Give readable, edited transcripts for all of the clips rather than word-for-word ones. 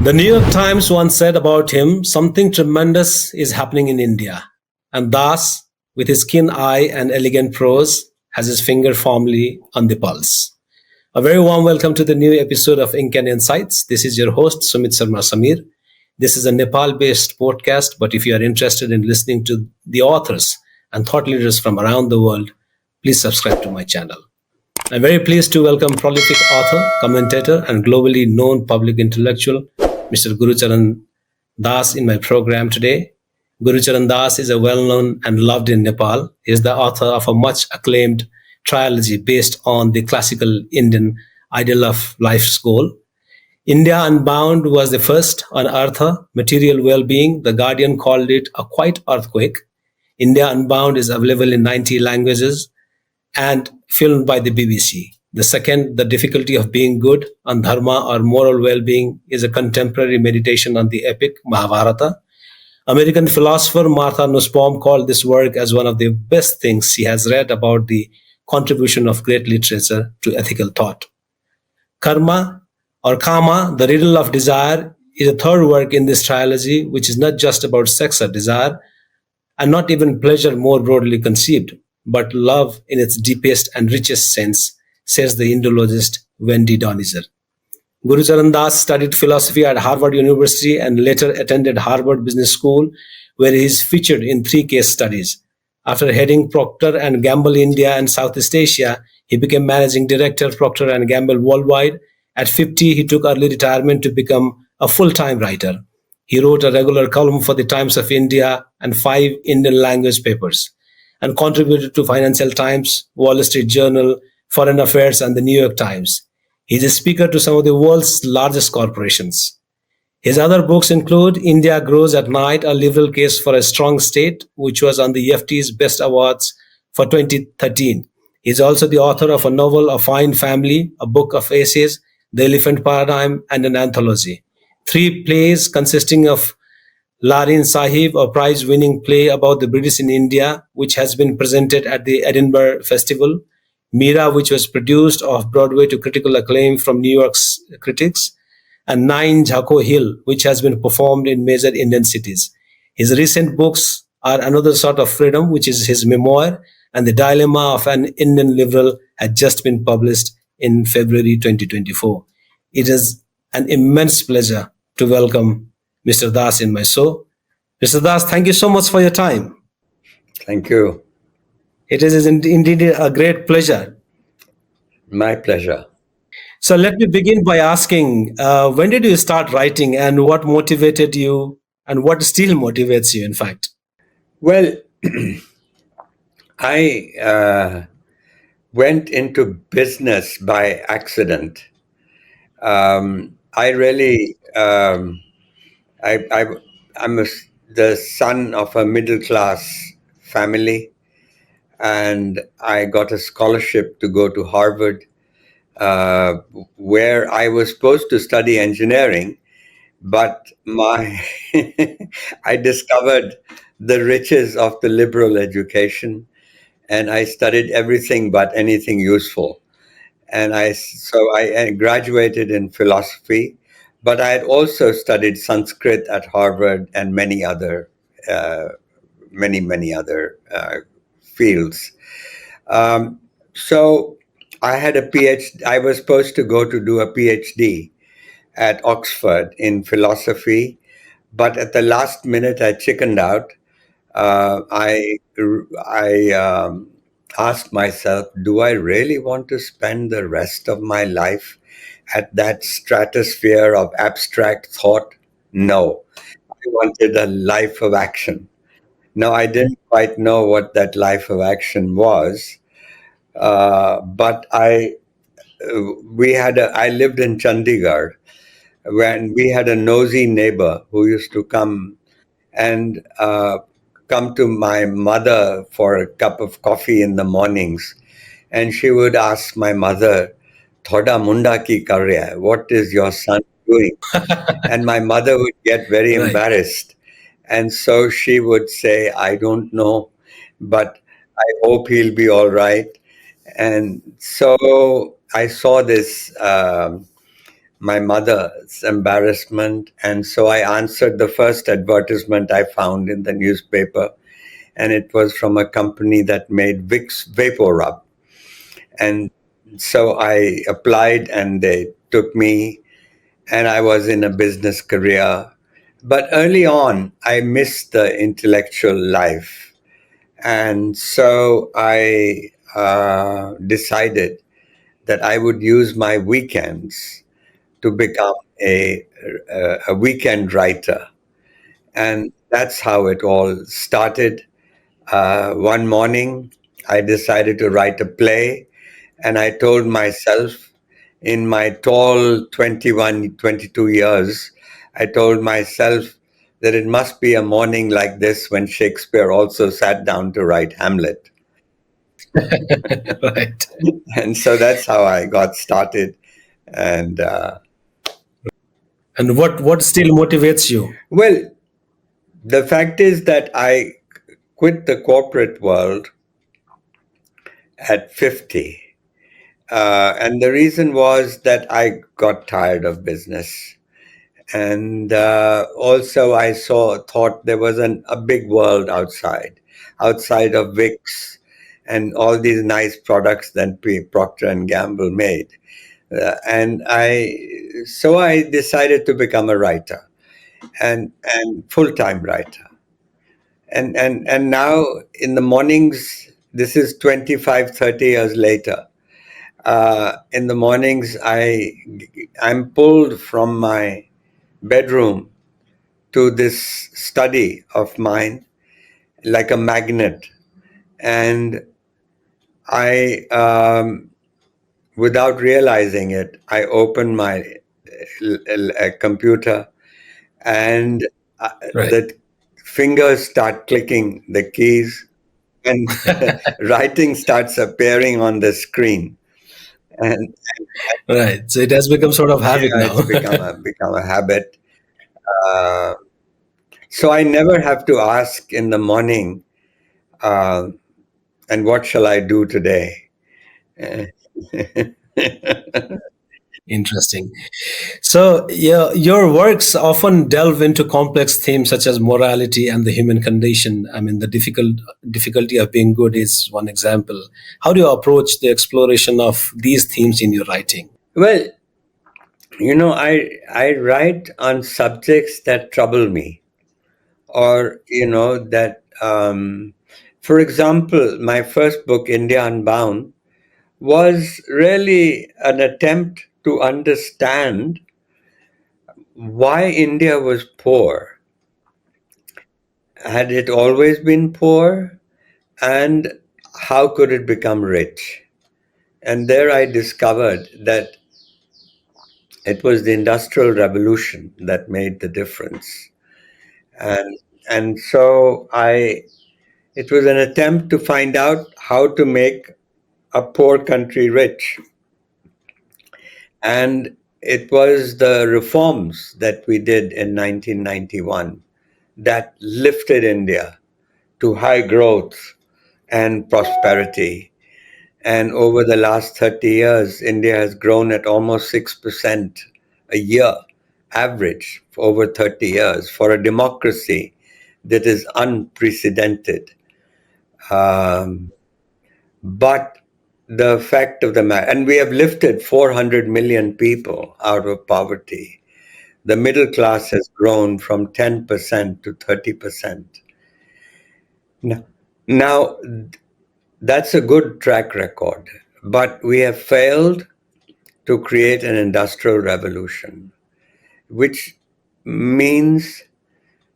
The New York Times once said about him, something tremendous is happening in India. And Das, with his keen eye and elegant prose, has his finger firmly on the pulse. A very warm welcome to the new episode of Ink and Insights. This is your host, Sumit Sharma Samir. This is a Nepal-based podcast, but if you are interested in listening to the authors and thought leaders from around the world, please subscribe to my channel. I'm very pleased to welcome prolific author, commentator, and globally known public intellectual, Mr. Gurcharan Das, in my program today. Gurcharan Das is a well-known and loved in Nepal. He is the author of a much acclaimed trilogy based on the classical Indian ideal of life's goal. India Unbound was the first on Earth, material well-being. The Guardian called it a quiet earthquake. India Unbound is available in 90 languages and filmed by the BBC. The second, The Difficulty of Being Good, on Dharma or Moral Well-Being, is a contemporary meditation on the epic Mahabharata. American philosopher Martha Nussbaum called this work as one of the best things she has read about the contribution of great literature to ethical thought. Karma, or Kama, The Riddle of Desire, is a third work in this trilogy, which is not just about sex or desire, and not even pleasure more broadly conceived, but love in its deepest and richest sense, says the Indologist Wendy Donizer. Gurcharan Das studied philosophy at Harvard University and later attended Harvard Business School, where he is featured in 3 case studies. After heading Procter & Gamble India and Southeast Asia, he became managing director Procter & Gamble Worldwide. At 50, he took early retirement to become a full-time writer. He wrote a regular column for the Times of India and 5 Indian language papers, and contributed to Financial Times, Wall Street Journal, Foreign Affairs, and the New York Times. He is a speaker to some of the world's largest corporations. His other books include India Grows at Night, A Liberal Case for a Strong State, which was on the FT's Best Awards for 2013. He is also the author of a novel, A Fine Family, a book of essays, The Elephant Paradigm, and an anthology. 3 plays consisting of Larin Sahib, a prize-winning play about the British in India, which has been presented at the Edinburgh Festival. Meera, which was produced off-Broadway to critical acclaim from New York's critics. And 9 Jhako Hill, which has been performed in major Indian cities. His recent books are Another Sort of Freedom, which is his memoir, and The Dilemma of an Indian Liberal had just been published in February 2024. It is an immense pleasure to welcome Mr. Das in my show. Mr. Das, thank you so much for your time. Thank you. It is indeed a great pleasure. My pleasure. So let me begin by asking, when did you start writing and what motivated you and what still motivates you, in fact? Well, I went into business by accident. I really, I'm the son of a middle class family, and I got a scholarship to go to Harvard, where I was supposed to study engineering, but I discovered the riches of the liberal education, and I studied everything but anything useful. And so I graduated in philosophy, but I had also studied Sanskrit at Harvard and many other fields. So I had a PhD. I was supposed to go to do a PhD at Oxford in philosophy, but at the last minute I chickened out. I asked myself, do I really want to spend the rest of my life at that stratosphere of abstract thought? No, I wanted a life of action. Now, I didn't quite know what that life of action was, but I lived in Chandigarh, when we had a nosy neighbor who used to come to my mother for a cup of coffee in the mornings, and she would ask my mother, "Thoda munda ki kar raha hai? What is your son doing?" And my mother would get very embarrassed. And so she would say, "I don't know, but I hope he'll be all right." And so I saw this my mother's embarrassment. And so I answered the first advertisement I found in the newspaper, and it was from a company that made Vicks Vapor Rub. And so I applied, and they took me, and I was in a business career. But early on, I missed the intellectual life. And so I decided that I would use my weekends to become a weekend writer. And that's how it all started. One morning, I decided to write a play, and I told myself, in my tall 21, 22 years, I told myself that it must be a morning like this when Shakespeare also sat down to write Hamlet. Right. And so that's how I got started. And And what still motivates you? well, the fact is that I quit the corporate world at 50. And the reason was that I got tired of business. And also, I thought there was a big world outside of Vicks and all these nice products that Procter and Gamble made. So I decided to become a writer, and full-time writer. And now in the mornings, this is 25, 30 years later. In the mornings, I'm pulled from my bedroom to this study of mine like a magnet. And I, without realizing it, I open my computer, and Right. the fingers start clicking the keys, and writing starts appearing on the screen. And Right. So it has become sort of habit yeah, now. it's become a habit. Uh, so I never have to ask in the morning, uh, and what shall I do today? Uh, Interesting. So, yeah, your works often delve into complex themes such as morality and the human condition. I mean, the difficulty of being good is one example. How do you approach the exploration of these themes in your writing? well, I write on subjects that trouble me, or that. For example, my first book, India Unbound, was really an attempt to understand why India was poor. Had it always been poor? And how could it become rich? And there I discovered that it was the Industrial Revolution that made the difference. And and so it was an attempt to find out how to make a poor country rich. And it was the reforms that we did in 1991 that lifted India to high growth and prosperity. And over the last 30 years, India has grown at almost 6% a year, average, for over 30 years, for a democracy that is unprecedented. Um, but the fact of the matter, and we have lifted 400 million people out of poverty. The middle class has grown from 10% to 30%. Now, now, that's a good track record, but we have failed to create an industrial revolution, which means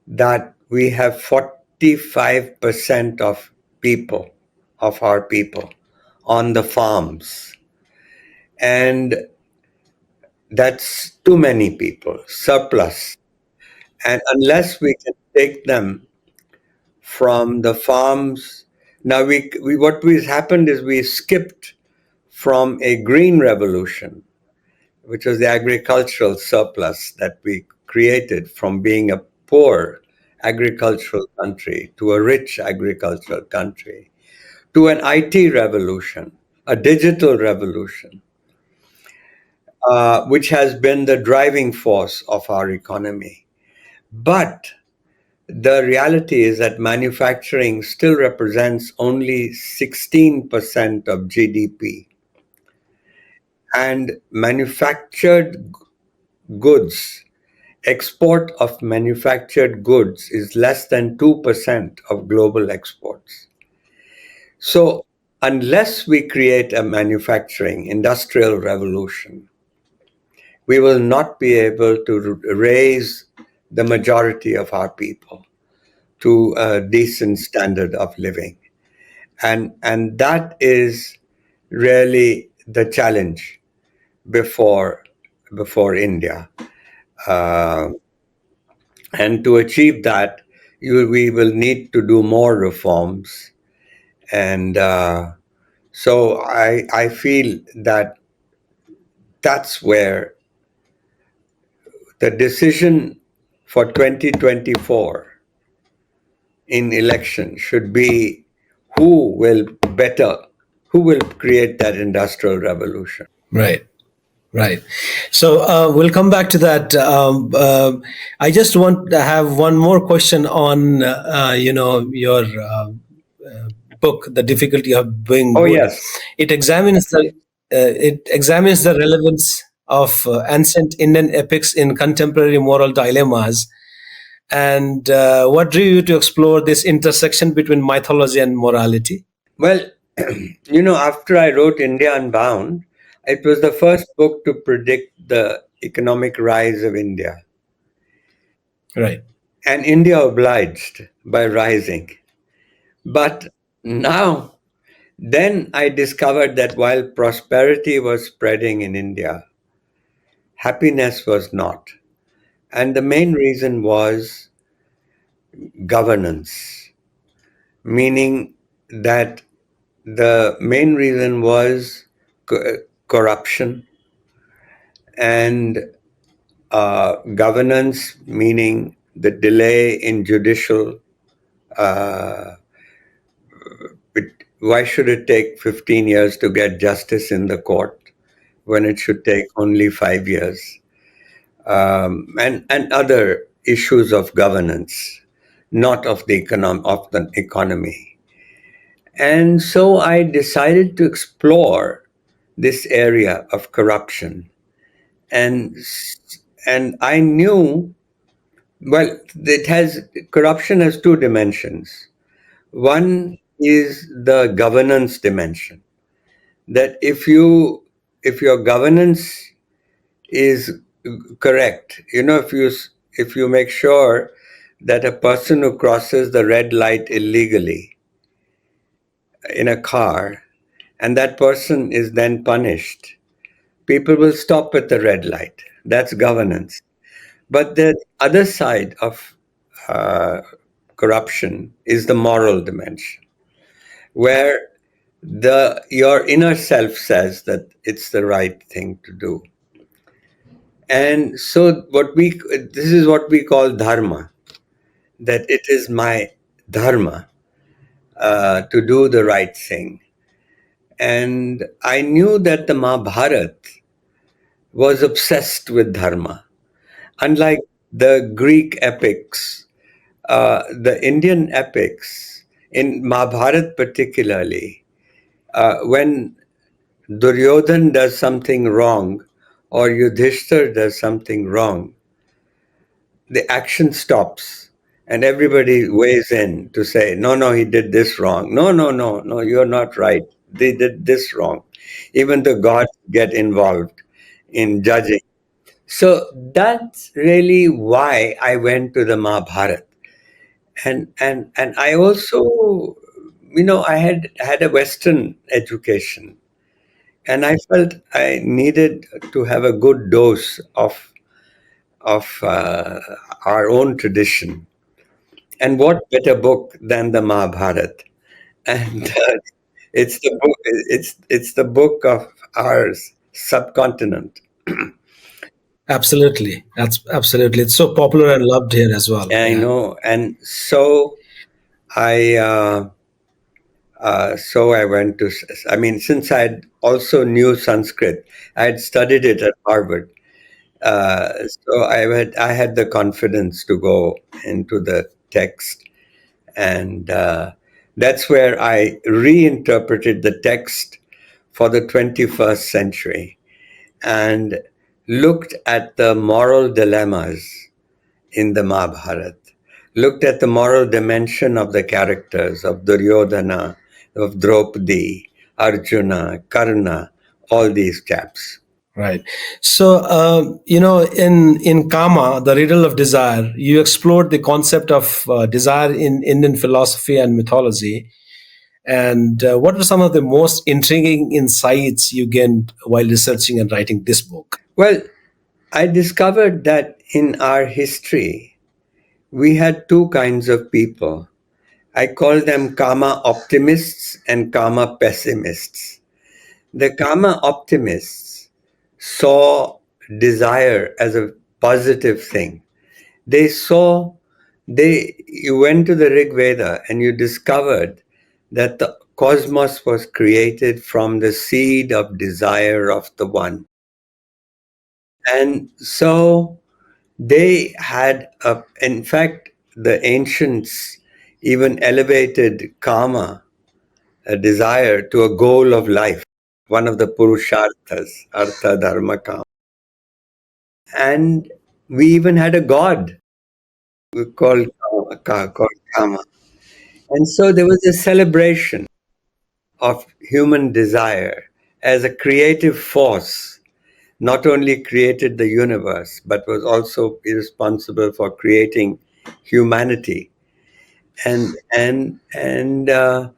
that we have 45% of our people on the farms. And that's too many people, surplus. And unless we can take them from the farms, now what we happened is we skipped from a green revolution, which was the agricultural surplus that we created from being a poor agricultural country to a rich agricultural country, to an IT revolution, a digital revolution. which has been the driving force of our economy. But the reality is that manufacturing still represents only 16% of GDP, and manufactured goods, export of manufactured goods is less than 2% of global exports. So, unless we create a manufacturing industrial revolution, we will not be able to raise the majority of our people to a decent standard of living. And that is really the challenge before India. Uh, and to achieve that, we will need to do more reforms. And so I feel that that's where the decision for 2024 in election should be who will better, who will create that industrial revolution. Right. Right. So we'll come back to that. I just want to have one more question on, your book, "The Difficulty of Being Oh, Good." yes. It examines the relevance of ancient Indian epics in contemporary moral dilemmas. And what drew you to explore this intersection between mythology and morality? Well, after I wrote India Unbound, it was the first book to predict the economic rise of India. Right. And India obliged by rising. But now, then I discovered that while prosperity was spreading in India, happiness was not. And the main reason was governance, meaning that the main reason was corruption, and governance, meaning the delay in judicial. Uh, why should it take 15 years to get justice in the court when it should take only 5 years? And other issues of governance, not of the economy. And so I decided to explore this area of corruption, and and I knew, well, corruption has two dimensions. One is the governance dimension, that if your governance is correct, if you make sure that a person who crosses the red light illegally in a car, and that person is then punished, people will stop at the red light. That's governance. But the other side of uh, corruption is the moral dimension, where your inner self says that it's the right thing to do. And so this is what we call dharma, that it is my dharma to do the right thing. And I knew that the Mahabharata was obsessed with dharma. Unlike the Greek epics, the Indian epics, in Mahabharata particularly, when Duryodhan does something wrong or Yudhishthir does something wrong, the action stops and everybody weighs in to say, no, no, he did this wrong. No, no, no, no, you're not right. They did this wrong. Even the gods get involved in judging. So that's really why I went to the Mahabharata. And I also, I had a Western education, and I felt I needed to have a good dose of our own tradition. And what better book than the Mahabharata? And it's the book of our subcontinent. Absolutely. That's absolutely. It's so popular and loved here as well. I Yeah. know, and so I So I went to, I mean, since I had also knew Sanskrit, I had studied it at Harvard. So I had the confidence to go into the text, and that's where I reinterpreted the text for the 21st century and looked at the moral dilemmas in the Mahabharata, looked at the moral dimension of the characters of Duryodhana, of Draupadi, Arjuna, Karna, all these chaps. Right. So, in Kama, the riddle of desire, you explored the concept of desire in Indian philosophy and mythology. And what were some of the most intriguing insights you gained while researching and writing this book? Well, I discovered that in our history, we had two kinds of people. I call them karma optimists and karma pessimists. The karma optimists saw desire as a positive thing. They saw, you went to the Rig Veda and you discovered that the cosmos was created from the seed of desire of the one. And so they had, in fact, the ancients even elevated karma, a desire, to a goal of life, one of the purusharthas, artha, dharma, kama. And we even had a god called Kama. And so there was a celebration of human desire as a creative force, not only created the universe, but was also responsible for creating humanity. And the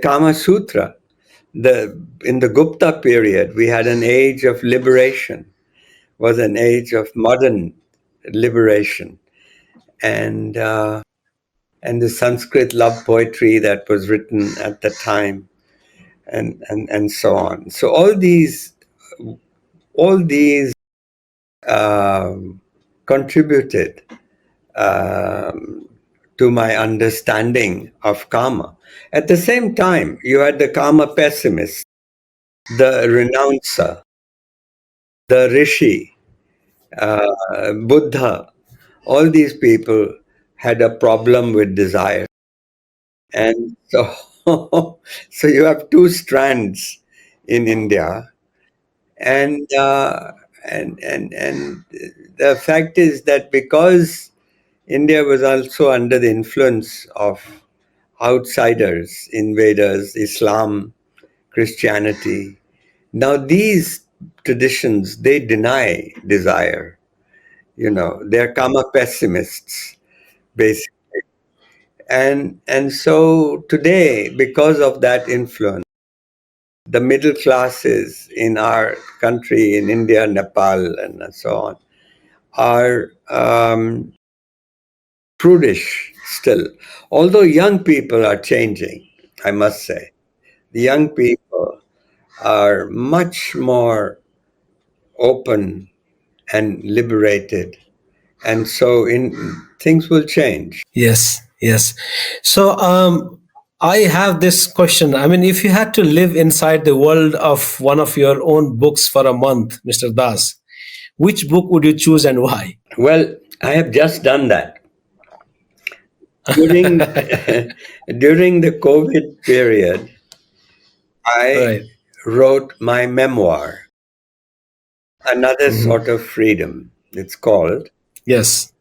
Kama Sutra, in the Gupta period, we had an age of liberation, was an age of modern liberation, and and the Sanskrit love poetry that was written at the time, and so on. So all these contributed um, to my understanding of karma. At the same time, you had the karma pessimist, the renouncer, the rishi, Buddha. All these people had a problem with desire. And so, so you have two strands in India, and and the fact is that because India was also under the influence of outsiders, invaders, Islam, Christianity. Now these traditions, they deny desire. They're karma pessimists, basically. And so today, because of that influence, the middle classes in our country, in India, Nepal, and so on, are prudish still. Although young people are changing, I must say. The young people are much more open and liberated. And so things will change. Yes, yes. So, I have this question. I mean, if you had to live inside the world of one of your own books for a month, Mr. Das, which book would you choose and why? Well, I have just done that. During during the COVID period, I Right. wrote my memoir, Another Hmm. Sort of Freedom, it's called. Yes.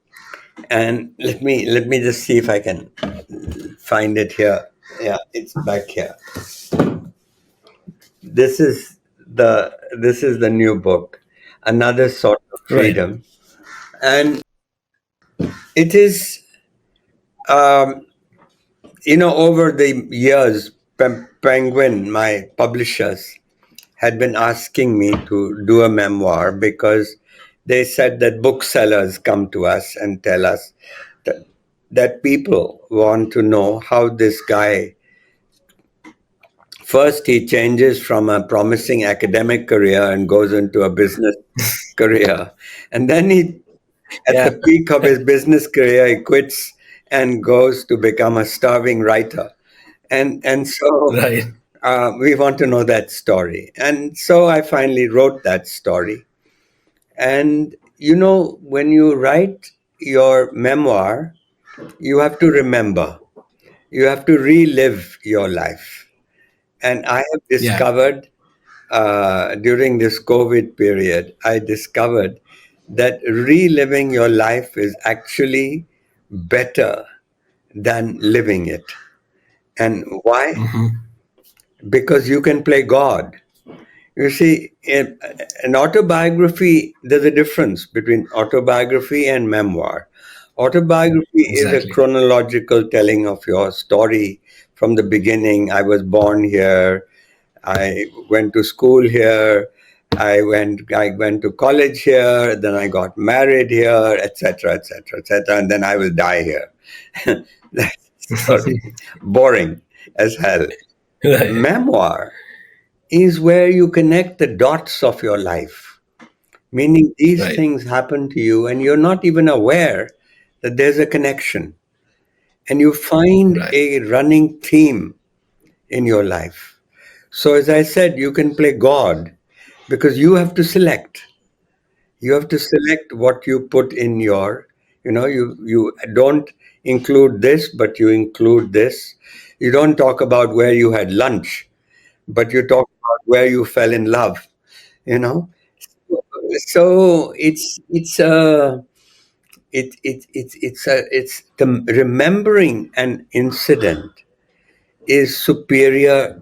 And let me just see if I can find it here. Yeah, it's back here. This is the new book, Another Sort of Right. Freedom. And it is, um, over the years, Penguin, my publishers, had been asking me to do a memoir because they said that booksellers come to us and tell us that, that people want to know how this guy, first he changes from a promising academic career and goes into a business career, and then at Yeah. the peak of his business career, he quits and goes to become a starving writer. And so Right. we want to know that story. And so I finally wrote that story. And when you write your memoir, you have to remember, you have to relive your life. And I have Yeah. discovered during this COVID period, I discovered that reliving your life is actually better than living it. And why? Hmm. Because you can play God. You see, in an autobiography, there's a difference between autobiography and memoir. Autobiography is a Exactly. chronological telling of your story from the beginning. I was born here. I went to school here. I went to college here. Then I got married here, etc., etc., etc. And then I will die here. That's sorry, boring as hell. Right. Memoir is where you connect the dots of your life, meaning these Right. things happen to you and you're not even aware that there's a connection. And you find Right. a running theme in your life. So, as I said, you can play God because you have to select. You have to select what you put in your, you don't include this, but you include this. You don't talk about where you had lunch, but you talk about where you fell in love, you know. So it's the remembering an incident is superior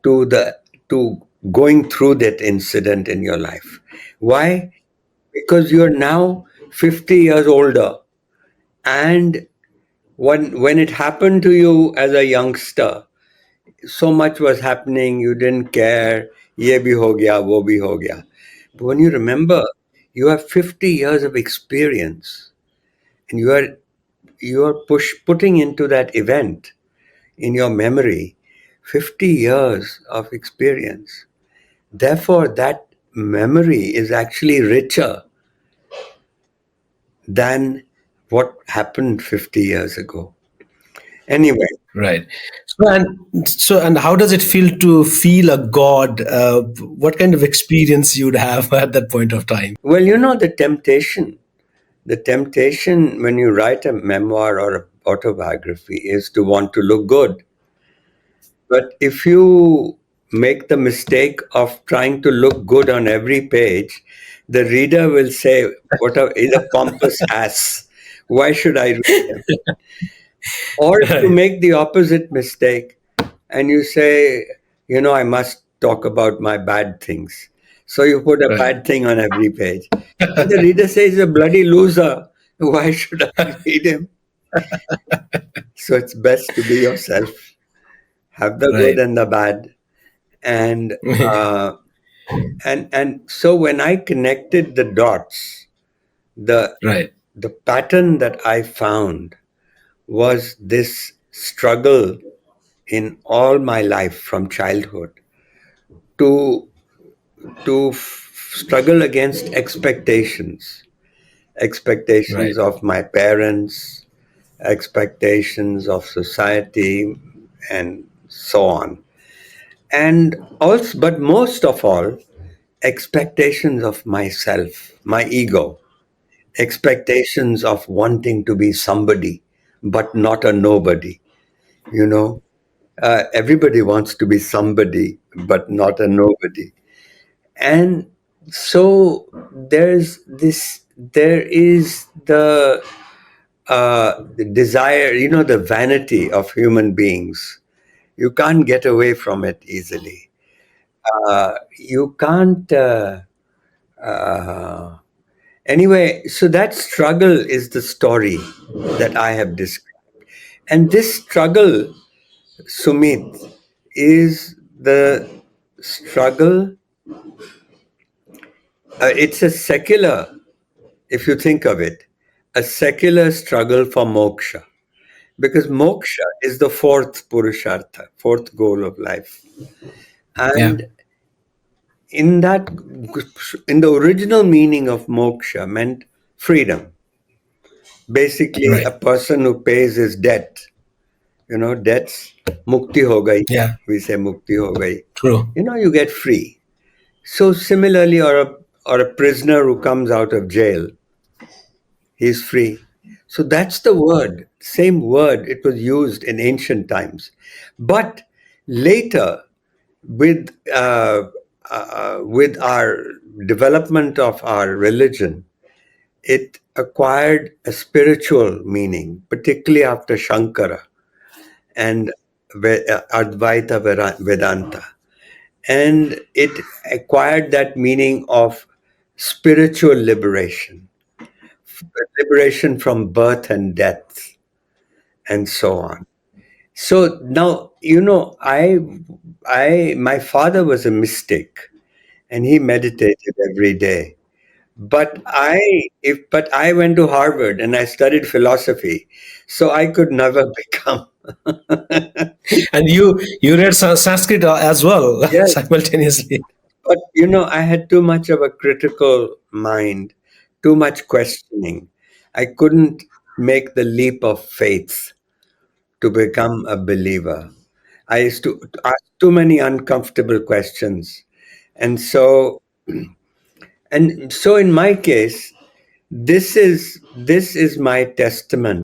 to the to going through that incident in your life. Why? Because you're now 50 years older, and when it happened to you as a youngster, so much was happening, you didn't care. Ye bhi ho gaya, wo bhi ho gaya. But when you remember, you have 50 years of experience, and you are putting into that event in your memory 50 years of experience. Therefore, that memory is actually richer than what happened 50 years ago. Anyway, Right. So and how does it feel to feel a god? What kind of experience you'd have at that point of time? well, the temptation when you write a memoir or an autobiography is to want to look good. But if you make the mistake of trying to look good on every page, the reader will say, "What is a pompous ass? Why should I read him?" Or if you Right. make the opposite mistake and you say, I must talk about my bad things. So you put a Right. bad thing on every page. And the reader says, "He's a bloody loser. Why should I read him?" So it's best to be yourself, have the good Right. and the bad. And uh, and so when I connected the dots, the Right. the pattern that I found was this struggle in all my life from childhood to struggle against expectations Right. of my parents, expectations of society, and so on. And also, but most of all, expectations of myself, my ego, expectations of wanting to be somebody, but not a nobody. You know, everybody wants to be somebody, but not a nobody. And so there is the desire, the vanity of human beings. You can't get away from it easily. You can't. Uh, anyway, so that struggle is the story that I have described. And this struggle, Sumit, is the struggle. It's a secular, if you think of it, a secular struggle for moksha. Because moksha is the fourth purushartha, fourth goal of life. Yeah. And in that, in the original meaning of moksha meant freedom. Basically, a Right. person who pays his debt Debts, mukti ho gayi. Yeah. We say mukti ho gayi. True. You get free. So similarly, or a prisoner who comes out of jail, he's free. So that's the word, same word. It was used in ancient times, but later with with our development of our religion, it acquired a spiritual meaning, particularly after Shankara and Advaita Vedanta. And it acquired that meaning of spiritual liberation, liberation from birth and death, and so on. So now, my father was a mystic, and he meditated every day. But I went to Harvard and I studied philosophy, so I could never become. And you read Sanskrit as well Yes, simultaneously. but I had too much of a critical mind, too much questioning. I couldn't make the leap of faith to become a believer. I used to ask too many uncomfortable questions. And so in my case, this is my testament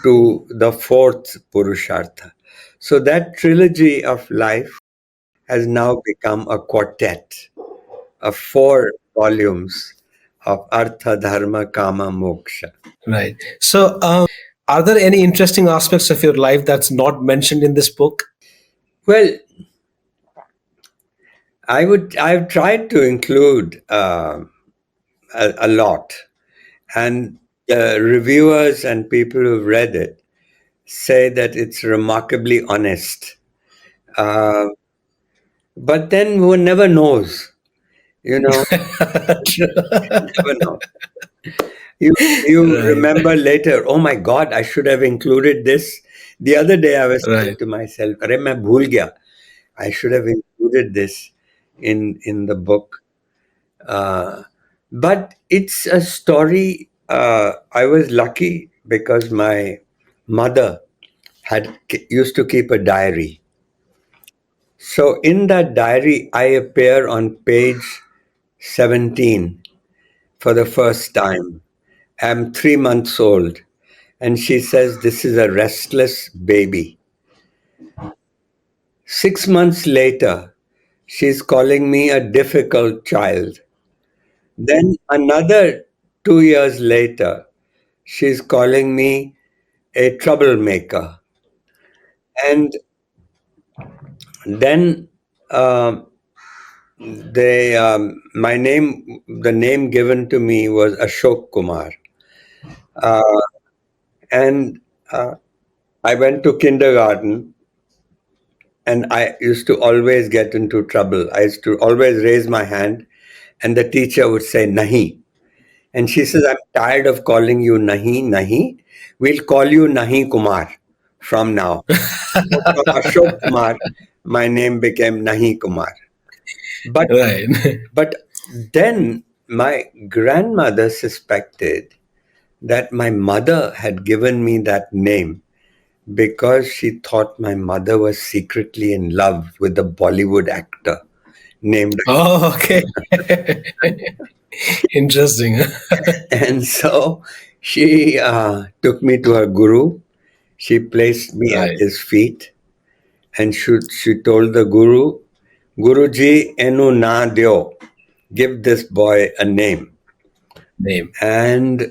to the fourth Purushartha. So that trilogy of life has now become a quartet of 4 volumes of Artha, Dharma, Kama, Moksha. Right. So, are there any interesting aspects of your life that's not mentioned in this book? Well, I've tried to include a lot, and reviewers and people who've read it say that it's remarkably honest. Uh, but then one never knows, you know, never know. You Right. remember later, oh my God, I should have included this. The other day I was saying Right. to myself, Arey, main bhool gaya. I should have included this in the book. Uh, but it's a story. I was lucky because my mother used to keep a diary. So in that diary, I appear on page 17 for the first time. I'm 3 months old. And she says, this is a restless baby. 6 months later, she's calling me a difficult child. Then another 2 years later, she's calling me a troublemaker. And then uh, the name given to me was Ashok Kumar. Uh, and I went to kindergarten and I used to always get into trouble. I used to always raise my hand and the teacher would say, Nahi. And she says, I'm tired of calling you Nahi, Nahi. We'll call you Nahi Kumar from now. So from Ashok Kumar, my name became Nahi Kumar. But Right. but then my grandmother suspected that my mother had given me that name because she thought my mother was secretly in love with a Bollywood actor named. Oh, okay. Interesting. And so she took me to her guru. She placed me at Right. his feet and she told the guru, Guruji, enu na deo, give this boy a name. Name. And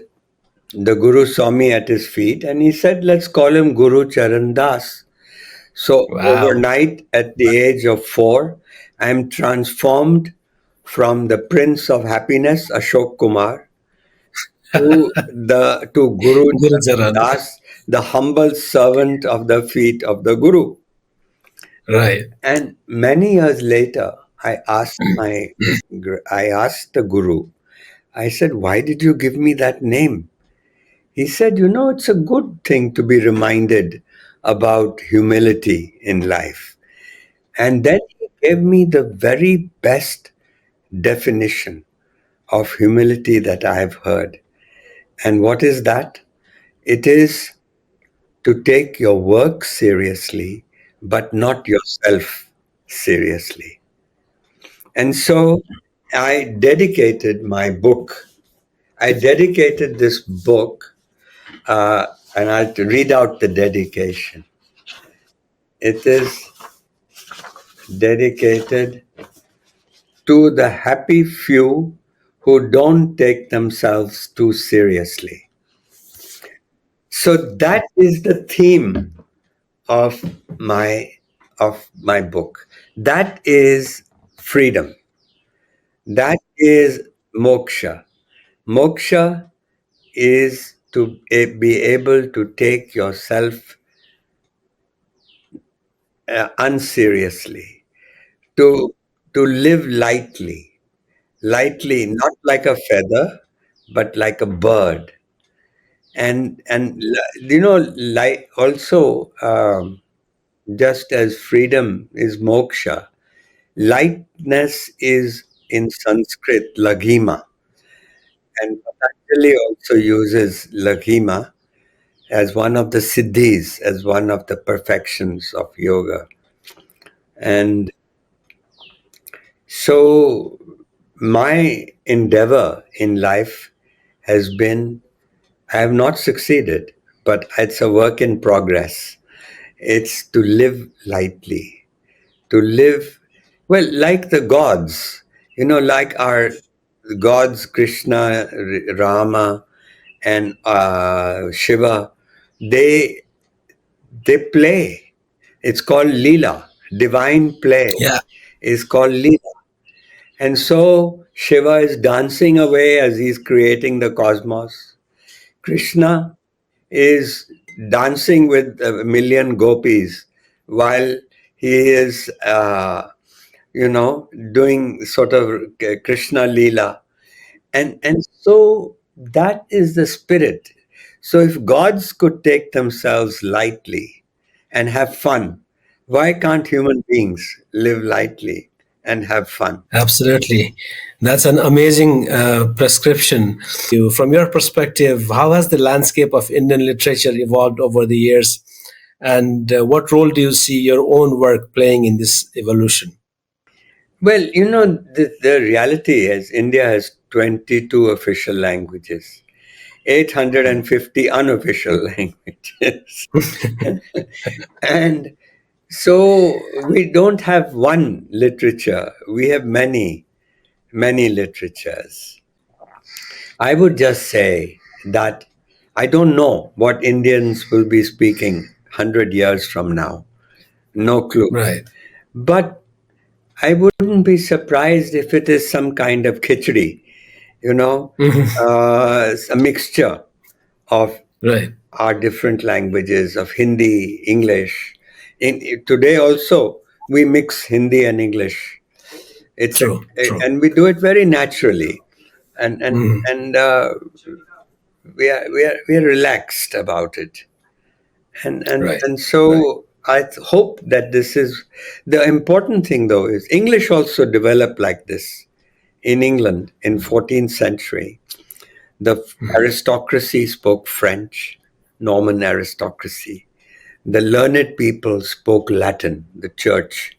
the guru saw me at his feet and he said, let's call him Guru Charan Das. So Wow. overnight, at the age of 4, I am transformed from the Prince of Happiness, Ashok Kumar, to Guru Gurcharan. Das, the humble servant of the feet of the Guru. Right. And many years later, I asked the Guru, I said, why did you give me that name? He said, it's a good thing to be reminded about humility in life. And then he gave me the very best definition of humility that I have heard. And what is that? It is to take your work seriously, but not yourself seriously. And so I dedicated my book. I dedicated this book, uh, and I'll read out the dedication. It is dedicated to the happy few who don't take themselves too seriously. So that is the theme of my of my book. That is freedom. That is moksha. Moksha is to be able to take yourself unseriously, to live lightly, lightly, not like a feather, but like a bird. Like also, just as freedom is moksha, lightness is in Sanskrit laghima, and Patanjali also uses laghima as one of the siddhis, as one of the perfections of yoga. And so my endeavor in life has been, I have not succeeded, but it's a work in progress. It's to live lightly, to live, well, like the gods, like our gods, Krishna, Rama, and Shiva, they they play. It's called Leela. Divine play Yeah. is called Leela. And so Shiva is dancing away as he's creating the cosmos. Krishna is dancing with a million gopis while he is, doing sort of Krishna Leela. And so that is the spirit. So if gods could take themselves lightly and have fun, why can't human beings live lightly and have fun? Absolutely. That's an amazing prescription. From your perspective, how has the landscape of Indian literature evolved over the years? And what role do you see your own work playing in this evolution? Well, the reality is India has 22 official languages, 850 unofficial languages. And so we don't have one literature, we have many, many literatures. I would just say that I don't know what Indians will be speaking 100 years from now. No clue. Right. But I wouldn't be surprised if it is some kind of khichdi, you know, Mhm. a mixture of Right. our different languages of Hindi, English. Today also we mix Hindi and English. True. True. And we do it very naturally, and and Mhm. and we are relaxed about it, Right. and Right. so hope that this is the important thing. Though is English also developed like this in England in 14th century. The aristocracy spoke French, Norman aristocracy. The learned people spoke Latin. The church,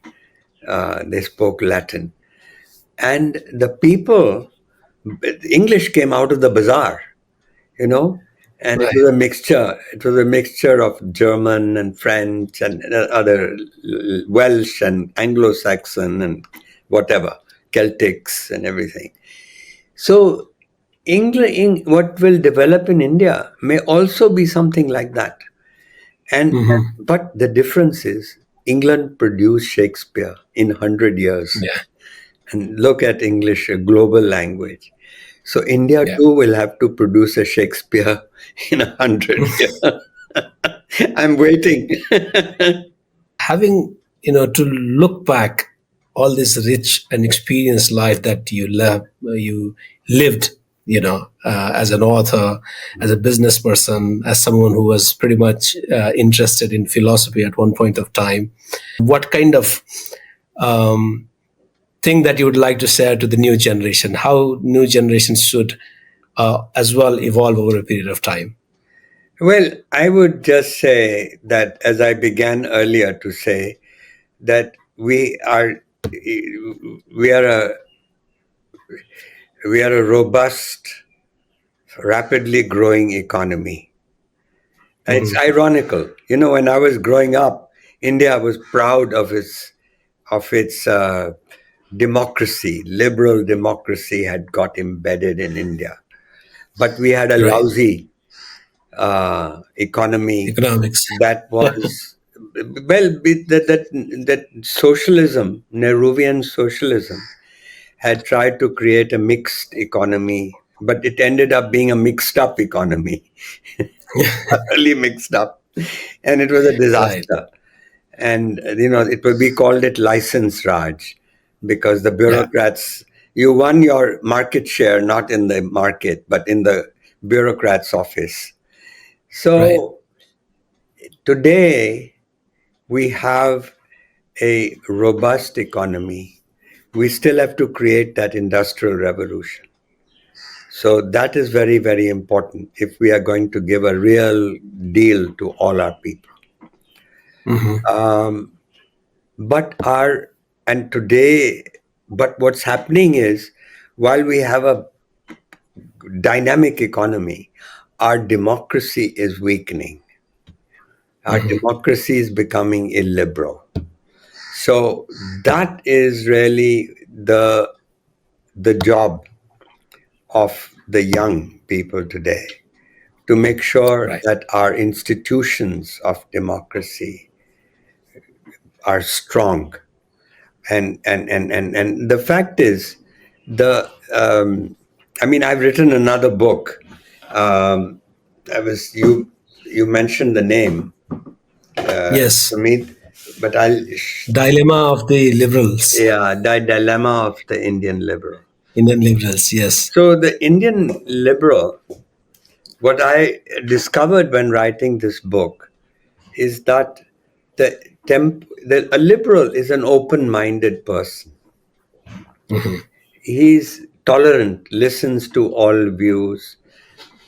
they spoke Latin, and the people, English came out of the bazaar, you know, and it Right. was a mixture. It was a mixture of German and French and other Welsh and Anglo-Saxon and whatever, Celtics and everything. So English, what will develop in India may also be something like that. And Hmm. but the difference is England produced Shakespeare in 100 years, Yeah. and look at English, a global language. So India Yeah. too will have to produce a Shakespeare in 100 years. I'm waiting. Having to look back all this rich and experienced life that you lived, as an author, as a business person, as someone who was pretty much interested in philosophy at one point of time, what kind of um, thing that you would like to share to the new generation, how new generations should as well evolve over a period of time? Well, I would just say that, as I began earlier to say, that we are a we are a robust, rapidly growing economy. And it's Mhm. ironical, when I was growing up, India was proud of its democracy. Liberal democracy had got embedded in India, but we had a Right. lousy economy Economics. that was that socialism, Nehruvian socialism, had tried to create a mixed economy, but it ended up being a mixed up economy, thoroughly mixed up, and it was a Right. disaster. And it will be called it license Raj, because the Yeah. bureaucrats, you won your market share not in the market but in the bureaucrat's office. Right. So today we have a robust economy. We still have to create that industrial revolution. So that is very, very important if we are going to give a real deal to all our people. Hmm. Um, but our and today, but what's happening is, while we have a dynamic economy, our democracy is weakening. Our Hmm. democracy is becoming illiberal. So that is really the job of the young people today, to make sure Right. that our institutions of democracy are strong. And the fact is, the I mean, I've written another book. um, I was you mentioned the name, Yes. Sumit, but I'll Dilemma of the liberals, yeah, the dilemma of the Indian liberal. Indian liberals. Yes. So the Indian liberal, what I discovered when writing this book is that a liberal is an open-minded person. Hmm. He's tolerant, listens to all views,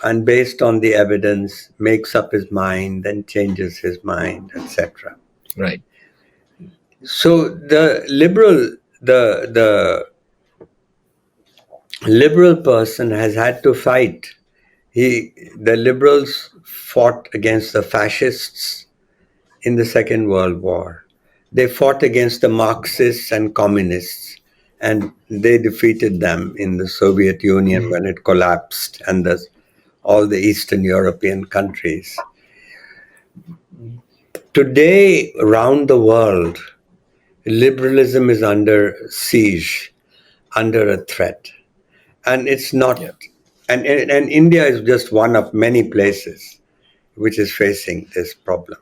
and based on the evidence makes up his mind, then changes his mind, etc. Right. So the liberal person has had to fight. The liberals fought against the fascists in the Second World War. They fought against the Marxists and communists, and they defeated them in the Soviet Union Mhm. when it collapsed, and all the Eastern European countries. Today, around the world, liberalism is under siege, under a threat. And it's not, Yeah. and India is just one of many places which is facing this problem.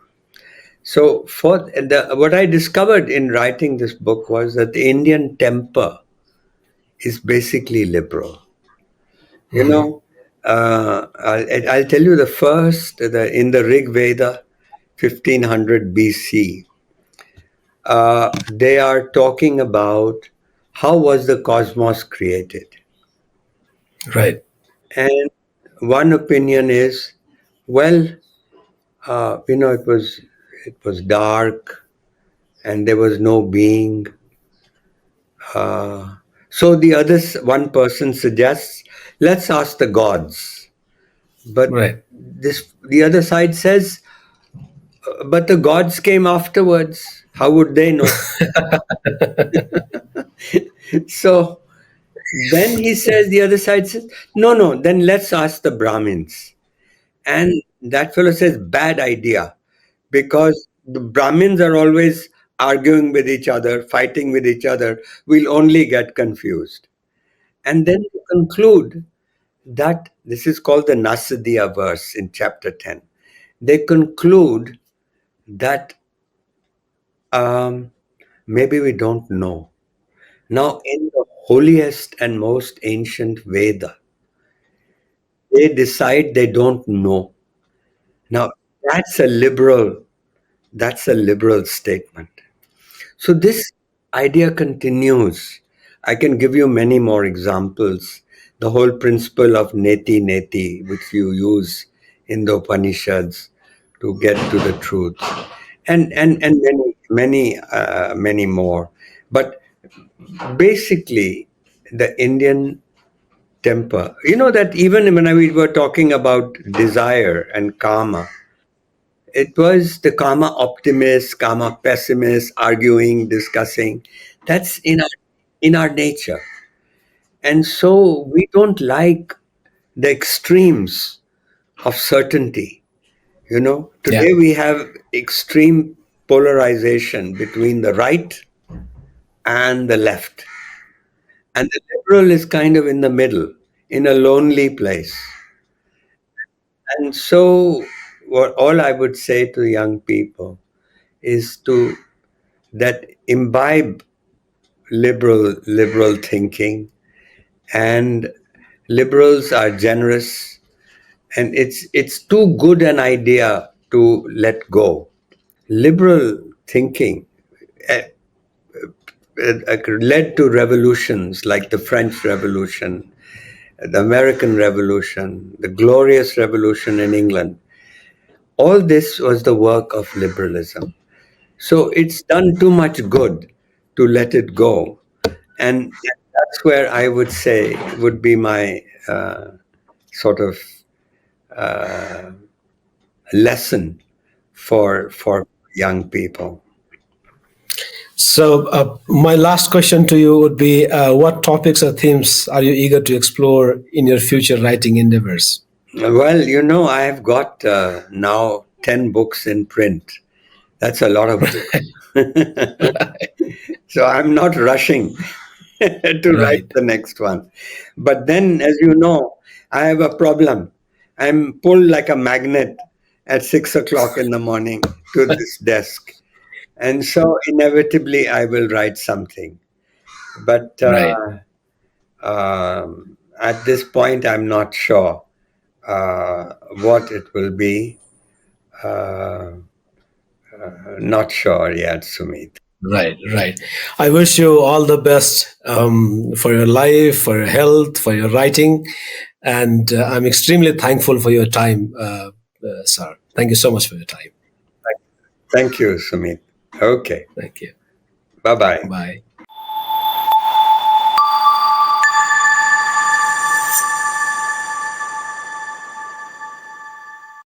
So, what I discovered in writing this book was that the Indian temper is basically liberal. You Hmm. know, I'll tell you in the Rig Veda, 1500 BC, they are talking about how was the cosmos created. Right. And one opinion is, well, it was dark and there was no being. Uh, so one person suggests, let's ask the gods. But Right. the other side says, but the gods came afterwards. How would they know? So then the other side says, no, no, then let's ask the Brahmins. And that fellow says, bad idea, because the Brahmins are always arguing with each other, fighting with each other. We'll only get confused. And then to conclude that this is called the Nasadiya verse in chapter 10. They conclude that um, maybe we don't know. Now, in the holiest and most ancient Veda, they decide they don't know. Now, that's a liberal, that's a liberal statement. So this idea continues. I can give you many more examples. The whole principle of neti neti, which you use in the Upanishads to get to the truth, and many more. But basically, the Indian temper. You know that even when we were talking about desire and karma, it was the karma optimist, karma pessimist, arguing, discussing. That's in our nature. And so we don't like the extremes of certainty. Yeah. Today we have extreme polarization between the right and the left. And the liberal is kind of in the middle, in a lonely place. And so, what all I would say to young people is to that imbibe liberal thinking, and liberals are generous, and it's too good an idea to let go. Liberal thinking eh, led to revolutions like the French Revolution, the American Revolution, the Glorious Revolution in England. All this was the work of liberalism. So it's done too much good to let it go. And that's where I would say would be my sort of uh, lesson for young people. So, my last question to you would be what topics or themes are you eager to explore in your future writing endeavors? Well, I've got now 10 books in print. That's a lot of books. So I'm not rushing to write Right. the next one. But then, as you know, I have a problem. I'm pulled like a magnet at 6 o'clock in the morning to this desk. And so, inevitably, I will write something. But Right. at this point, I'm not sure what it will be. Uh, Not sure yet, Sumit. Right, right. I wish you all the best for your life, for your health, for your writing, and I'm extremely thankful for your time, sir. Thank you so much for your time. Thank you, Sumit. Okay. Thank you. Bye bye. Bye.